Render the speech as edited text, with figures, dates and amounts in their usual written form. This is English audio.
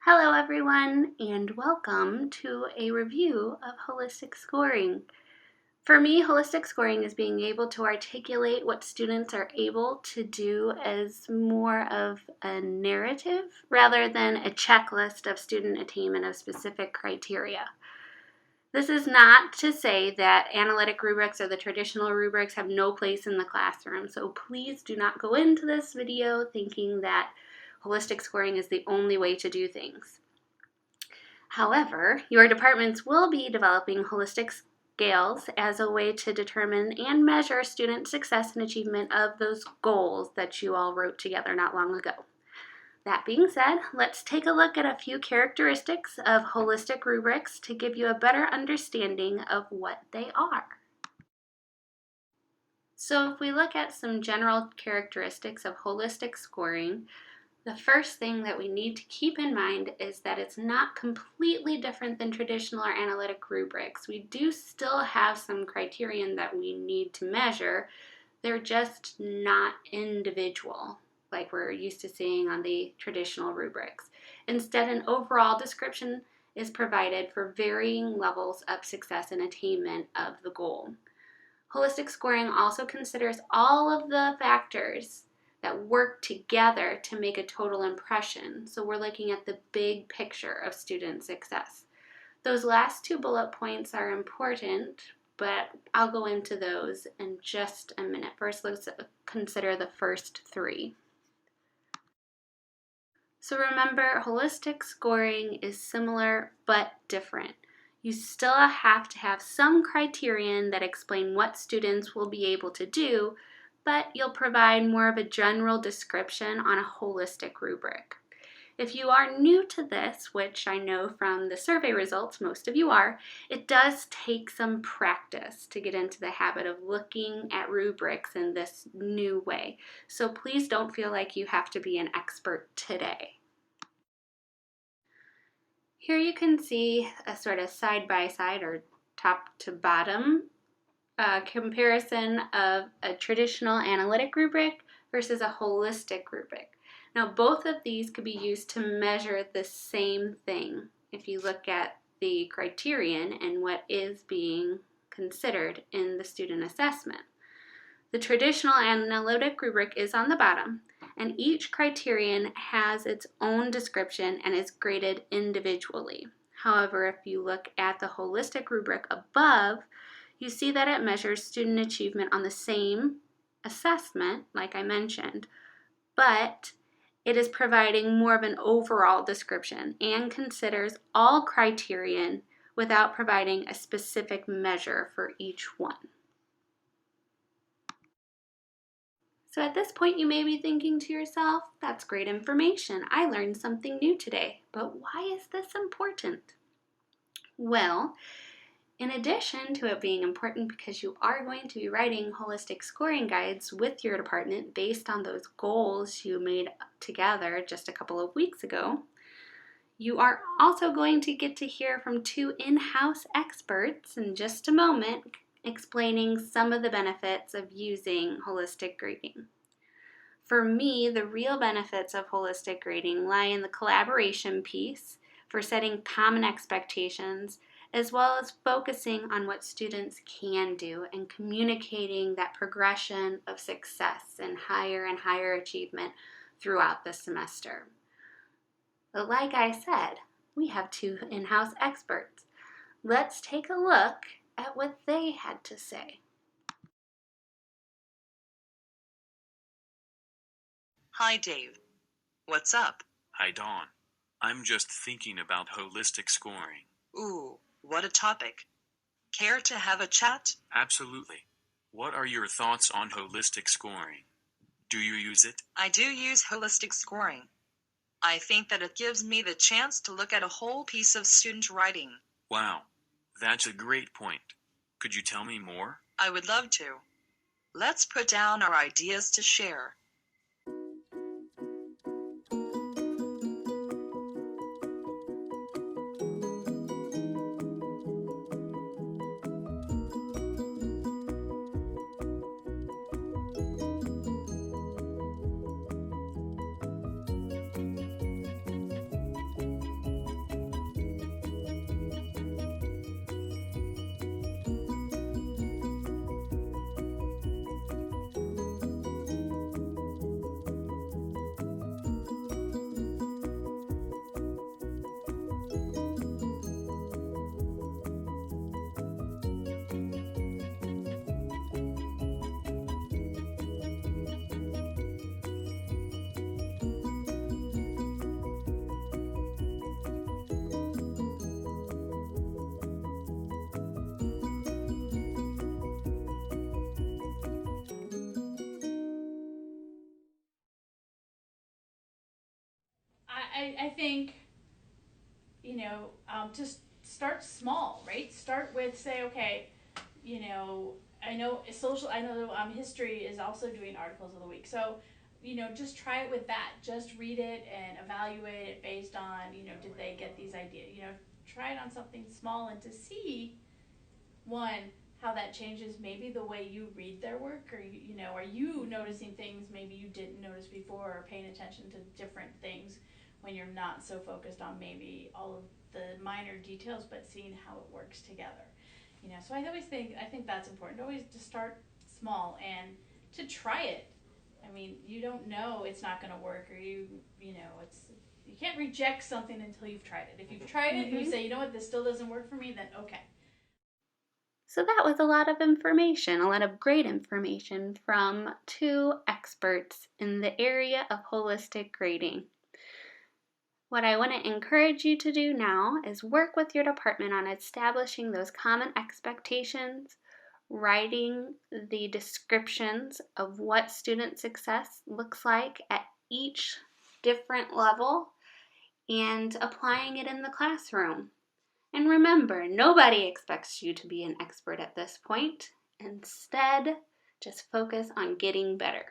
Hello everyone, and welcome to a review of holistic scoring. For me, holistic scoring is being able to articulate what students are able to do as more of a narrative rather than a checklist of student attainment of specific criteria. This is not to say that analytic rubrics or the traditional rubrics have no place in the classroom, so please do not go into this video thinking that holistic scoring is the only way to do things. However, your departments will be developing holistic scales as a way to determine and measure student success and achievement of those goals that you all wrote together not long ago. That being said, let's take a look at a few characteristics of holistic rubrics to give you a better understanding of what they are. So if we look at some general characteristics of holistic scoring, the first thing that we need to keep in mind is that it's not completely different than traditional or analytic rubrics. We do still have some criterion that we need to measure. They're just not individual, like we're used to seeing on the traditional rubrics. Instead, an overall description is provided for varying levels of success and attainment of the goal. Holistic scoring also considers all of the factors that work together to make a total impression. So we're looking at the big picture of student success. Those last two bullet points are important, but I'll go into those in just a minute. First, let's consider the first three. So remember, holistic scoring is similar but different. You still have to have some criterion that explain what students will be able to do, but you'll provide more of a general description on a holistic rubric. If you are new to this, which I know from the survey results most of you are, it does take some practice to get into the habit of looking at rubrics in this new way. So please don't feel like you have to be an expert today. Here you can see a sort of side-by-side or top to bottom comparison of a traditional analytic rubric versus a holistic rubric. Now, both of these could be used to measure the same thing if you look at the criterion and what is being considered in the student assessment. The traditional analytic rubric is on the bottom, and each criterion has its own description and is graded individually. However, if you look at the holistic rubric above, you see that it measures student achievement on the same assessment, like I mentioned, but it is providing more of an overall description and considers all criterion without providing a specific measure for each one. So at this point, you may be thinking to yourself, that's great information. I learned something new today, but why is this important? Well, in addition to it being important because you are going to be writing holistic scoring guides with your department based on those goals you made together just a couple of weeks ago, you are also going to get to hear from two in-house experts in just a moment explaining some of the benefits of using holistic grading. For me, the real benefits of holistic grading lie in the collaboration piece for setting common expectations, as well as focusing on what students can do and communicating that progression of success and higher achievement throughout the semester. But like I said, we have two in-house experts. Let's take a look at what they had to say. Hi, Dave. What's up? Hi, Dawn. I'm just thinking about holistic scoring. Ooh, what a topic. Care to have a chat? Absolutely. What are your thoughts on holistic scoring? Do you use it? I do use holistic scoring. I think that it gives me the chance to look at a whole piece of student writing. Wow, that's a great point. Could you tell me more? I would love to. Let's put down our ideas to share. I think, just start small, right? Start with, say, okay, I know history is also doing articles of the week. So, just try it with that. Just read it and evaluate it based on, did they get these ideas? Try it on something small and to see, one, how that changes maybe the way you read their work, or are you noticing things maybe you didn't notice before, or paying attention to different things when you're not so focused on maybe all of the minor details, but seeing how it works together. So I think that's important. Always to start small and to try it. I mean, you don't know it's not going to work, or it's you can't reject something until you've tried it. If you've tried it and you say, you know what, this still doesn't work for me, then okay. So that was a lot of information, a lot of great information from two experts in the area of holistic grading. What I want to encourage you to do now is work with your department on establishing those common expectations, writing the descriptions of what student success looks like at each different level, and applying it in the classroom. And remember, nobody expects you to be an expert at this point. Instead, just focus on getting better.